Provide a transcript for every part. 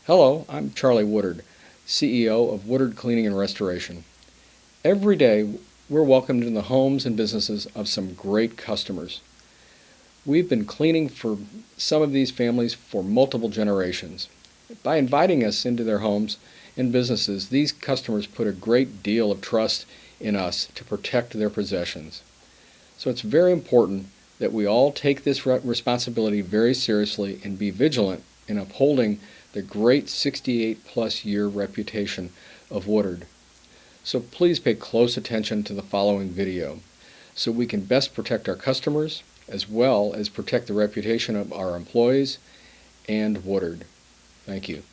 Hello, I'm Charlie Woodard, CEO of Woodard Cleaning and Restoration. Every day, we're welcomed into the homes and businesses of some great customers. We've been cleaning for some of these families for multiple generations. By inviting us into their homes and businesses, these customers put a great deal of trust in us to protect their possessions. So it's very important that we all take this responsibility very seriously and be vigilant in upholding the great 68-plus year reputation of Woodard. So please pay close attention to the following video so we can best protect our customers as well as protect the reputation of our employees and Woodard. Thank you.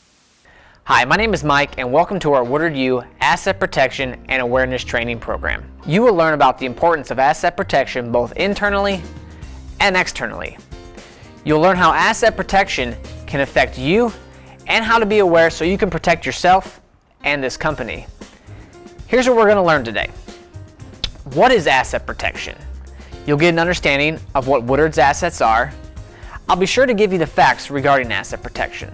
Hi, my name is Mike and welcome to our Woodard U Asset Protection and Awareness Training Program. You will learn about the importance of asset protection both internally and externally. You'll learn how asset protection can affect you and how to be aware so you can protect yourself and this company. Here's what we're going to learn today. What is asset protection? You'll get an understanding of what Woodard's assets are. I'll be sure to give you the facts regarding asset protection.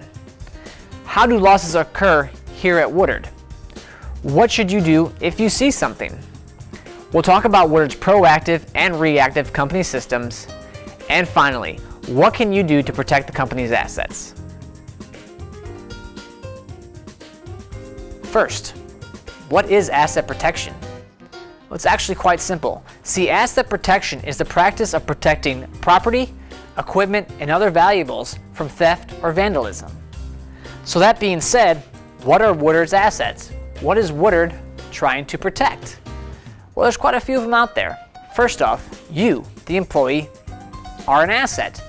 How do losses occur here at Woodard? What should you do if you see something? We'll talk about Woodard's proactive and reactive company systems. And finally, what can you do to protect the company's assets? First, what is asset protection? Well, it's actually quite simple. See, asset protection is the practice of protecting property, equipment, and other valuables from theft or vandalism. So that being said, what are Woodard's assets? What is Woodard trying to protect? Well, there's quite a few of them out there. First off, you, the employee, are an asset.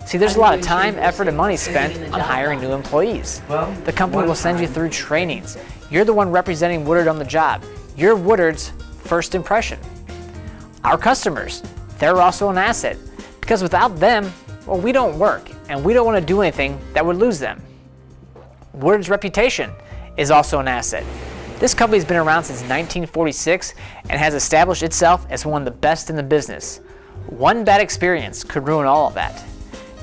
See, there's a lot of time, effort, and money spent on hiring new employees. The company will send you through trainings. You're the one representing Woodard on the job. You're Woodard's first impression. Our customers, they're also an asset because without them, well, we don't work and we don't want to do anything that would lose them. Woodard's reputation is also an asset. This company's been around since 1946 and has established itself as one of the best in the business. One bad experience could ruin all of that.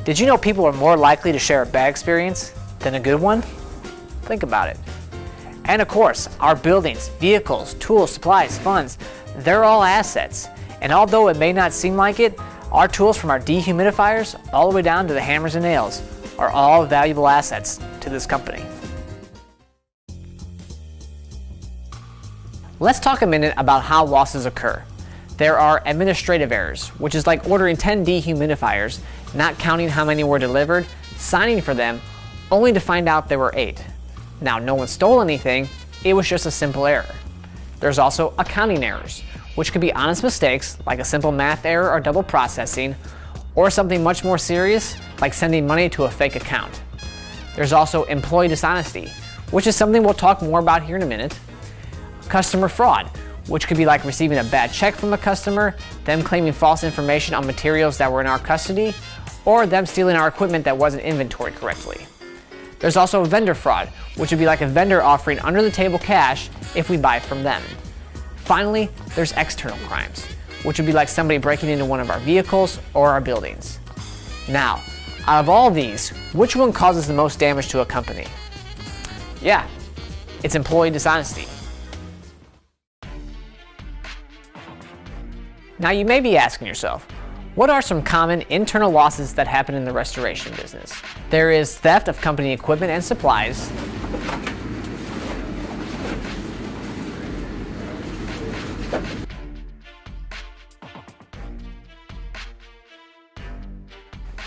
Did you know people are more likely to share a bad experience than a good one? Think about it. And of course, our buildings, vehicles, tools, supplies, funds, they're all assets. And although it may not seem like it, our tools from our dehumidifiers all the way down to the hammers and nails are all valuable assets to this company. Let's talk a minute about how losses occur. There are administrative errors, which is like ordering 10 dehumidifiers, not counting how many were delivered, signing for them, only to find out there were 8. Now, no one stole anything, it was just a simple error. There's also accounting errors, which could be honest mistakes like a simple math error or double processing, or something much more serious like sending money to a fake account. There's also employee dishonesty, which is something we'll talk more about here in a minute. Customer fraud, which could be like receiving a bad check from a customer, them claiming false information on materials that were in our custody, or them stealing our equipment that wasn't inventoried correctly. There's also vendor fraud, which would be like a vendor offering under-the-table cash if we buy from them. Finally, there's external crimes, which would be like somebody breaking into one of our vehicles or our buildings. Now, out of all these, which one causes the most damage to a company? Yeah, it's employee dishonesty. Now you may be asking yourself, what are some common internal losses that happen in the restoration business? There is theft of company equipment and supplies,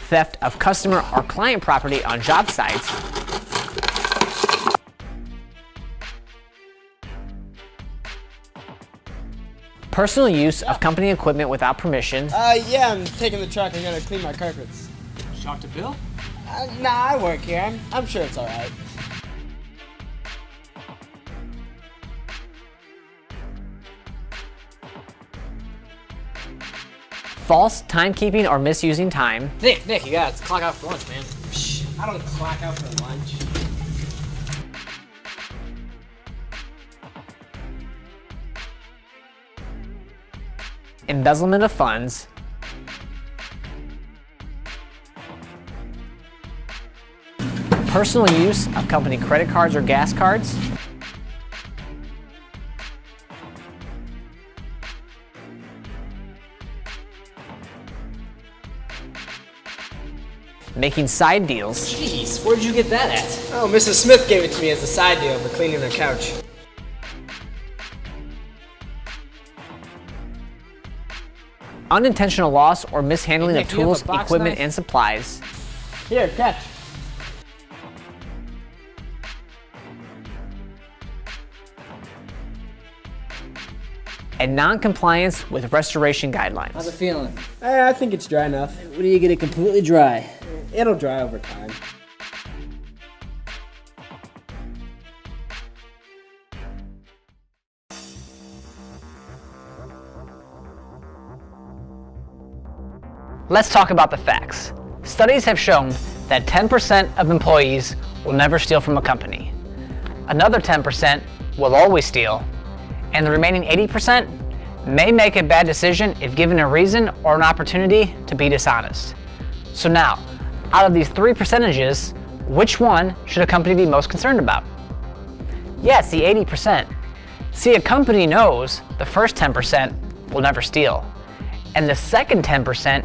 theft of customer or client property on job sites, personal use of company equipment without permission. Yeah, I'm taking the truck. I gotta clean my carpets. Talk to Bill? Nah, I work here. I'm sure it's alright. False timekeeping or misusing time. Nick, you gotta clock out for lunch, man. Shh, I don't clock out for lunch. Embezzlement of funds, personal use of company credit cards or gas cards, making side deals, Jeez, where'd you get that at? Oh, Mrs. Smith gave it to me as a side deal for cleaning her couch. unintentional loss or mishandling Hey, of Nick, do you have tools, a box equipment, knife? and supplies, Here, catch. and non-compliance with restoration guidelines. How's it feeling? I think it's dry enough. When do you get it completely dry? It'll dry over time. Let's talk about the facts. Studies have shown that 10% of employees will never steal from a company. Another 10% will always steal, and the remaining 80% may make a bad decision if given a reason or an opportunity to be dishonest. So now, out of these three percentages, which one should a company be most concerned about? Yes, the 80%. See, a company knows the first 10% will never steal. And the second 10%,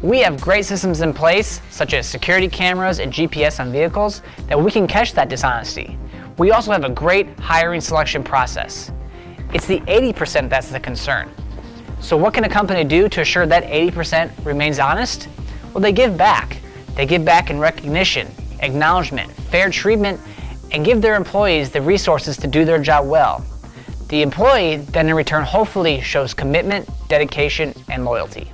we have great systems in place, such as security cameras and GPS on vehicles, that we can catch that dishonesty. We also have a great hiring selection process. It's the 80% that's the concern. So what can a company do to assure that 80% remains honest? Well, they give back. They give back in recognition, acknowledgement, fair treatment, and give their employees the resources to do their job well. The employee then in return hopefully shows commitment, dedication, and loyalty.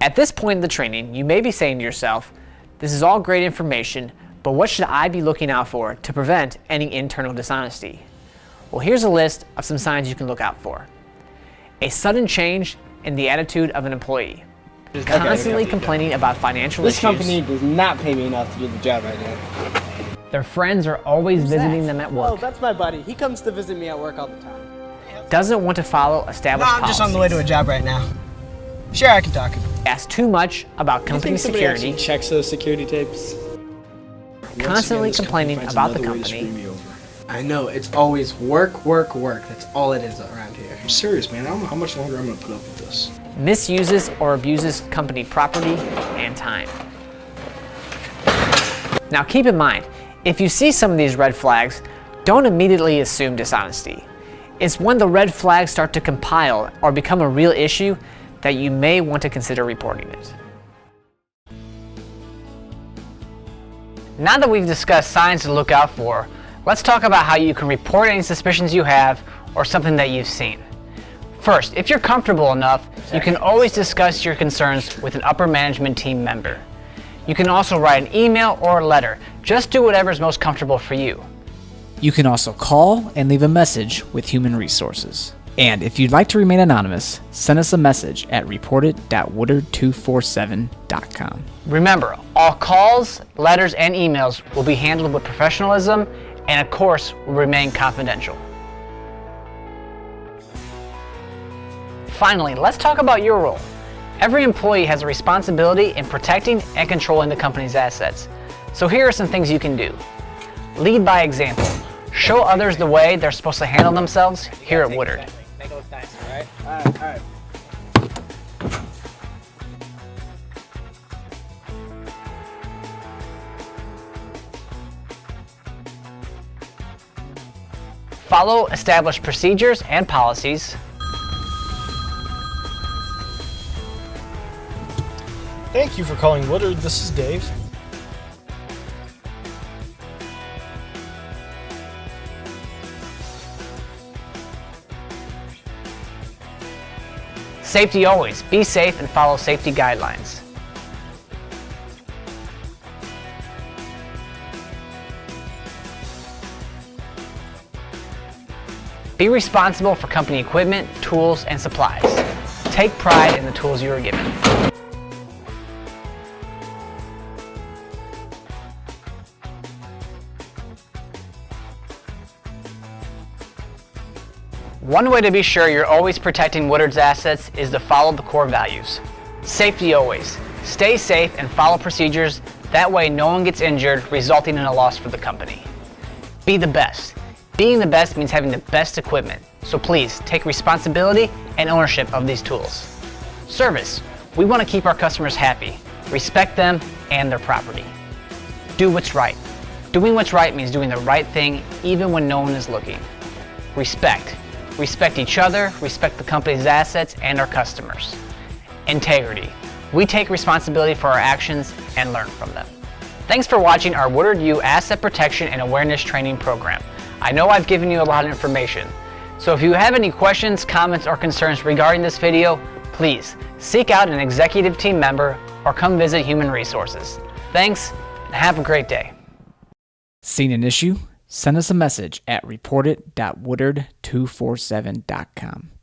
At this point in the training, you may be saying to yourself, this is all great information, but what should I be looking out for to prevent any internal dishonesty? Well, here's a list of some signs you can look out for. A sudden change in the attitude of an employee. Constantly complaining about financial This issues. company does not pay me enough to do the job right now. Their friends are always visiting them at Oh, work. that's my buddy. He comes to visit me at work all the time. Doesn't want to follow No, established I'm just on the way to a policies. job right now. Sure, I can talk. Asks too much about company security. Checks those security tapes. Constantly complaining about the company. I know, it's always work, work, work. That's all it is around here. I'm serious, man. I don't know how much longer I'm gonna put up with this. Misuses or abuses company property and time. Now keep in mind, if you see some of these red flags, don't immediately assume dishonesty. It's when the red flags start to compile or become a real issue that you may want to consider reporting it. Now that we've discussed signs to look out for, let's talk about how you can report any suspicions you have or something that you've seen. First, if you're comfortable enough, you can always discuss your concerns with an upper management team member. You can also write an email or a letter. Just do whatever is most comfortable for you. You can also call and leave a message with Human Resources. And if you'd like to remain anonymous, send us a message at reported.woodard247.com. Remember, all calls, letters, and emails will be handled with professionalism and of course will remain confidential. Finally, let's talk about your role. Every employee has a responsibility in protecting and controlling the company's assets. So here are some things you can do. Lead by example. Show others the way they're supposed to handle themselves here at Woodard. Make it look nice, all right? All right. Follow established procedures and policies. Thank you for calling Woodard. This is Dave. Safety always. Be safe and follow safety guidelines. Be responsible for company equipment, tools, and supplies. Take pride in the tools you are given. One way to be sure you're always protecting Woodard's assets is to follow the core values. Safety always. Stay safe and follow procedures. That way no one gets injured, resulting in a loss for the company. Be the best. Being the best means having the best equipment. So please take responsibility and ownership of these tools. Service. We want to keep our customers happy. Respect them and their property. Do what's right. Doing what's right means doing the right thing even when no one is looking. Respect. Respect each other, respect the company's assets and our customers. Integrity. We take responsibility for our actions and learn from them. Thanks for watching our Woodard U Asset Protection and Awareness Training Program. I know I've given you a lot of information. So if you have any questions, comments, or concerns regarding this video, please seek out an executive team member or come visit Human Resources. Thanks, and have a great day. Seen an issue? Send us a message at reportit.woodard247.com.